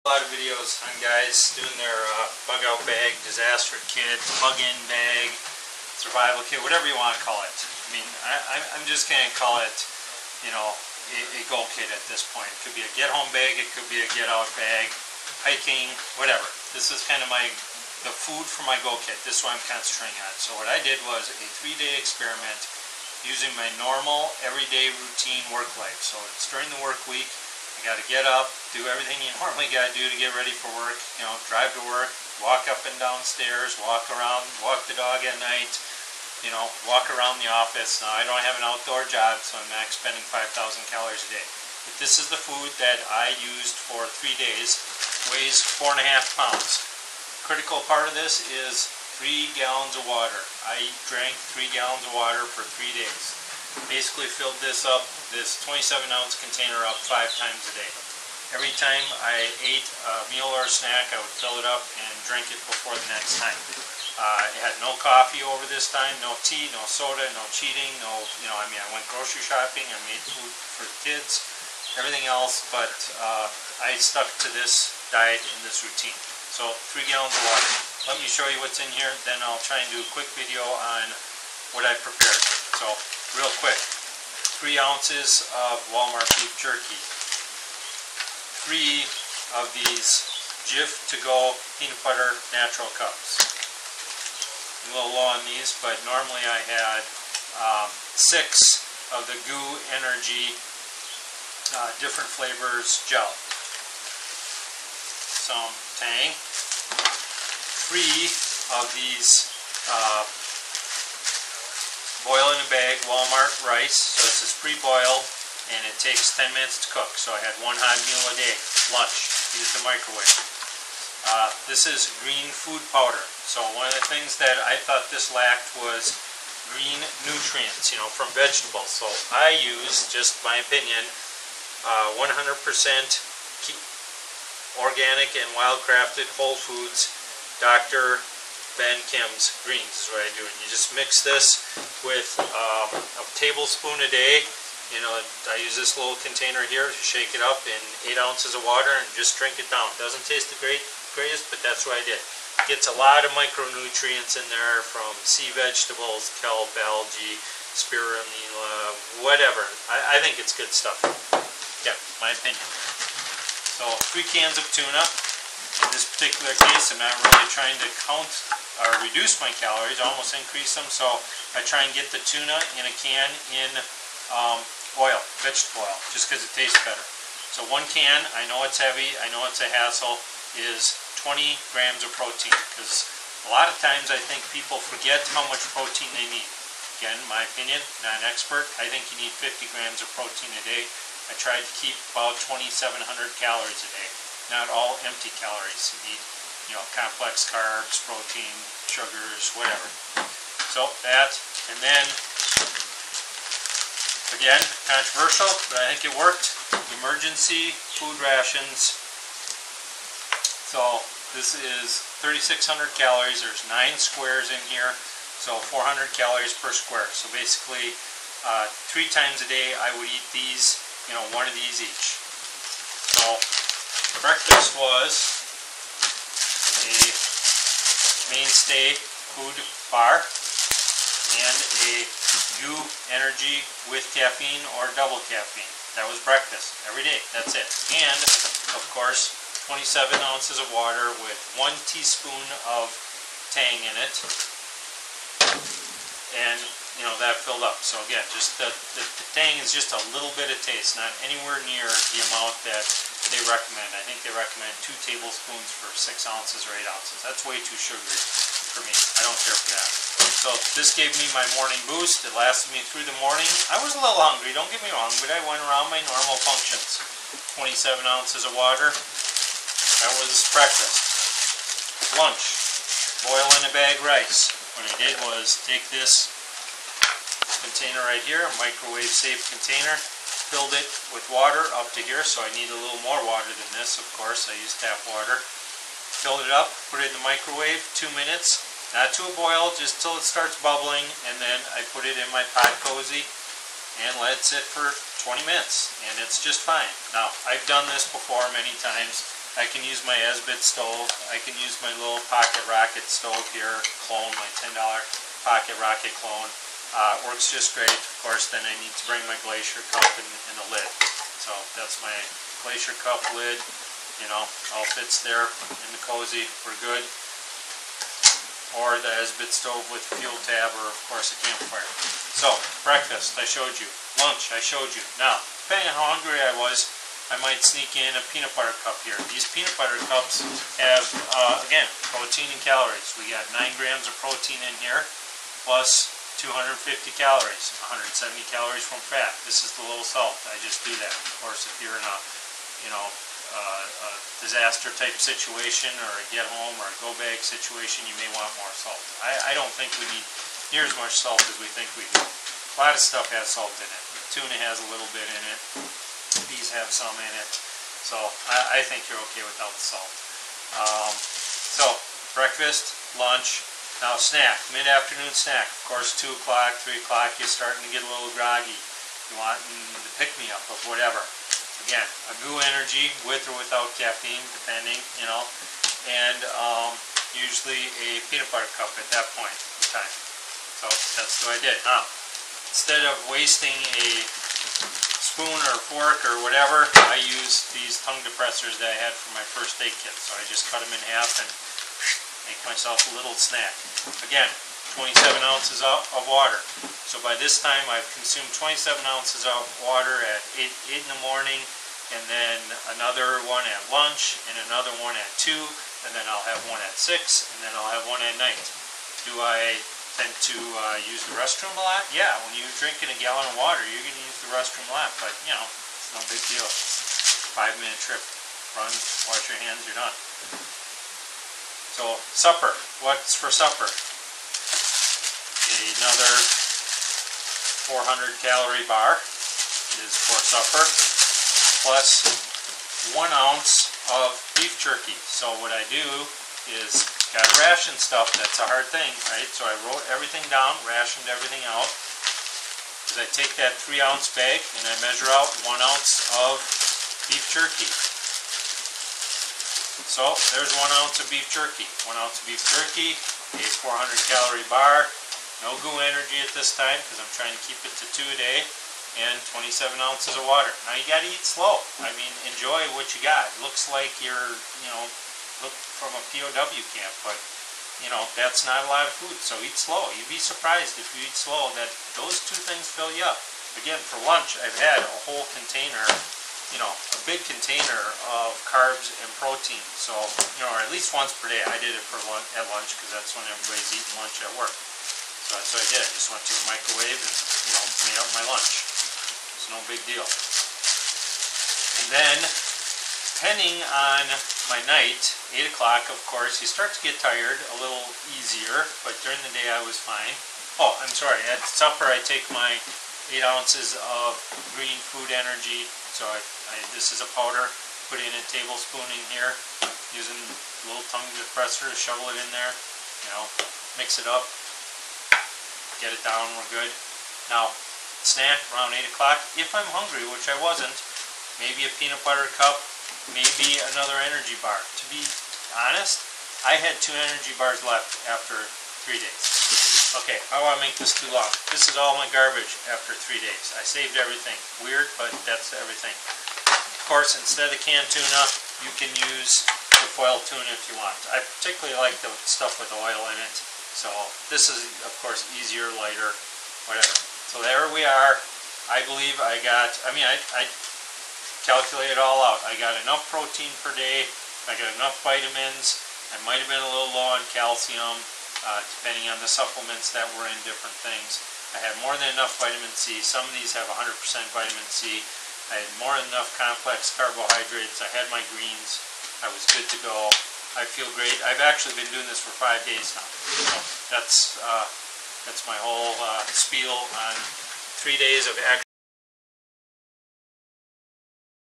A lot of videos on guys doing their bug out bag, disaster kit, bug in bag, survival kit, whatever you want to call it. I mean, I'm just going to call it, you know, a go kit at this point. It could be a get home bag, it could be a get out bag, hiking, whatever. This is kind of the food for my go kit. This is what I'm concentrating on. So what I did was a 3-day experiment using my normal everyday routine work life. So it's during the work week. I got to get up, do everything you normally got to do to get ready for work. You know, drive to work, walk up and down stairs, walk around, walk the dog at night. You know, walk around the office. Now I don't have an outdoor job, so I'm max spending 5,000 calories a day. But this is the food that I used for 3 days. Weighs 4.5 pounds. Critical part of this is 3 gallons of water. I drank 3 gallons of water for 3 days. Basically filled this 27-ounce container up 5 times a day. Every time I ate a meal or a snack, I would fill it up and drink it before the next time. It had no coffee over this time, no tea, no soda, no cheating, no, you know, I mean, I went grocery shopping, I made food for the kids, everything else, but I stuck to this diet and this routine. So 3 gallons of water. Let me show you what's in here, then I'll try and do a quick video on what I prepared. So, real quick, 3 ounces of Walmart beef jerky, 3 of these Jiffy to-go peanut butter natural cups. I'm a little low on these, but normally I had 6 of the Goo Energy different flavors gel. Some Tang, 3 of these boil in a bag Walmart rice. So this is pre-boiled and it takes 10 minutes to cook. So I had 1 hot meal a day, lunch, use the microwave. This is green food powder. So one of the things that I thought this lacked was green nutrients, you know, from vegetables. So I use, just my opinion, 100% organic and wild-crafted Whole Foods Dr. Ben Kim's greens is what I do. And you just mix this with a tablespoon a day. You know, I use this little container here to shake it up in 8 ounces of water and just drink it down. Doesn't taste the greatest, but that's what I did. Gets a lot of micronutrients in there from sea vegetables, kelp, algae, spirulina, whatever. I think it's good stuff. Yeah, my opinion. So 3 cans of tuna. In this particular case, I'm not really trying to count or reduce my calories, I almost increase them. So I try and get the tuna in a can in oil, vegetable oil, just because it tastes better. So 1 can, I know it's heavy, I know it's a hassle, is 20 grams of protein, because a lot of times I think people forget how much protein they need. Again, my opinion, not an expert, I think you need 50 grams of protein a day. I try to keep about 2,700 calories a day. Not all empty calories. You need, you know, complex carbs, protein, sugars, whatever. So that, and then, again, controversial, but I think it worked. Emergency food rations. So this is 3,600 calories. There's 9 squares in here, so 400 calories per square. So basically, 3 times a day I would eat these, you know, 1 of these each. So breakfast was a Mainstay food bar and a Goo Energy with caffeine or double caffeine. That was breakfast every day. That's it. And of course, 27 ounces of water with 1 teaspoon of Tang in it. And you know, that filled up. So again, just the Tang is just a little bit of taste, not anywhere near the amount that they recommend. I think they recommend 2 tablespoons for 6 ounces or 8 ounces. That's way too sugary for me. I don't care for that. So this gave me my morning boost. It lasted me through the morning. I was a little hungry, don't get me wrong, but I went around my normal functions. 27 ounces of water. That was breakfast. Lunch. Boil in a bag rice. What I did was take this container right here, a microwave safe container, filled it with water up to here, so I need a little more water than this, of course. I use tap water. Filled it up, put it in the microwave, 2 minutes, not to a boil, just till it starts bubbling, and then I put it in my pot cozy and let it sit for 20 minutes, and it's just fine. Now, I've done this before many times. I can use my Esbit stove. I can use my little pocket rocket stove here, clone, my $10 pocket rocket clone. Works just great. Of course, then I need to bring my glacier cup and the lid. So that's my glacier cup lid. You know, all fits there in the cozy. We're good. Or the Esbit stove with a fuel tab, or of course a campfire. So, breakfast, I showed you. Lunch, I showed you. Now, depending on how hungry I was, I might sneak in a peanut butter cup here. These peanut butter cups have, again, protein and calories. We got 9 grams of protein in here, plus 250 calories, 170 calories from fat. This is the low salt. I just do that. Of course, if you're in a, you know, a disaster type situation, or a get home or a go bag situation, you may want more salt. I don't think we need near as much salt as we think we do. A lot of stuff has salt in it. Tuna has a little bit in it. These have some in it. So I think you're okay without the salt. So breakfast, lunch, now snack, mid-afternoon snack. Of course, 2 o'clock, 3 o'clock, you're starting to get a little groggy. You want the pick-me-up of whatever. Again, a goo energy with or without caffeine, depending, you know, and usually a peanut butter cup at that point in time. So that's what I did. Now, instead of wasting a spoon or fork or whatever, I use these tongue depressors that I had from my first aid kit. So I just cut them in half and make myself a little snack. Again, 27 ounces of water. So by this time I've consumed 27 ounces of water at 8 in the morning, and then another one at lunch, and another one at 2, and then I'll have one at 6, and then I'll have one at night. Do I tend to use the restroom a lot? Yeah, when you're drinking a gallon of water, you're going to use the restroom a lot, but you know, it's no big deal. 5-minute trip. Run, wash your hands, you're done. So, supper. What's for supper? Another 400 calorie bar is for supper, plus 1 ounce of beef jerky. So what I do is, gotta ration stuff, that's a hard thing, right? So I wrote everything down, rationed everything out. Because I take that 3-ounce bag and I measure out 1 ounce of beef jerky. So there's 1 ounce of beef jerky. 1 ounce of beef jerky, a 400 calorie bar. No goo energy at this time because I'm trying to keep it to 2 a day, and 27 ounces of water. Now you got to eat slow. I mean, enjoy what you got. It looks like you're, you know, look from a POW camp, but you know, that's not a lot of food, so eat slow. You'd be surprised if you eat slow that those 2 things fill you up. Again, for lunch, I've had a whole container, you know, a big container of carbs and protein. So, you know, or at least once per day. I did it for at lunch because that's when everybody's eating lunch at work. So that's what I did. I just went to the microwave and, you know, made up my lunch. It's no big deal. And then, depending on my night, 8 o'clock, of course, you start to get tired a little easier, but during the day I was fine. Oh, I'm sorry. At supper, I take my 8 ounces of green food energy. So this is a powder. Put in a tablespoon in here, using a little tongue depressor to shovel it in there. You know, mix it up. Get it down, we're good. Now, snack around 8 o'clock. If I'm hungry, which I wasn't, maybe a peanut butter cup, maybe another energy bar. To be honest, I had 2 energy bars left after 3 days. Okay, I don't want to make this too long. This is all my garbage after 3 days. I saved everything. Weird, but that's everything. Of course, instead of canned tuna, you can use the foil tuna if you want. I particularly like the stuff with oil in it. So this is, of course, easier, lighter, whatever. So there we are. I believe I got, I calculated it all out. I got enough protein per day. I got enough vitamins. I might have been a little low on calcium, depending on the supplements that were in different things. I had more than enough vitamin C. Some of these have 100% vitamin C. I had more than enough complex carbohydrates. I had my greens. I was good to go. I feel great. I've actually been doing this for 5 days now. So that's my whole spiel on 3 days of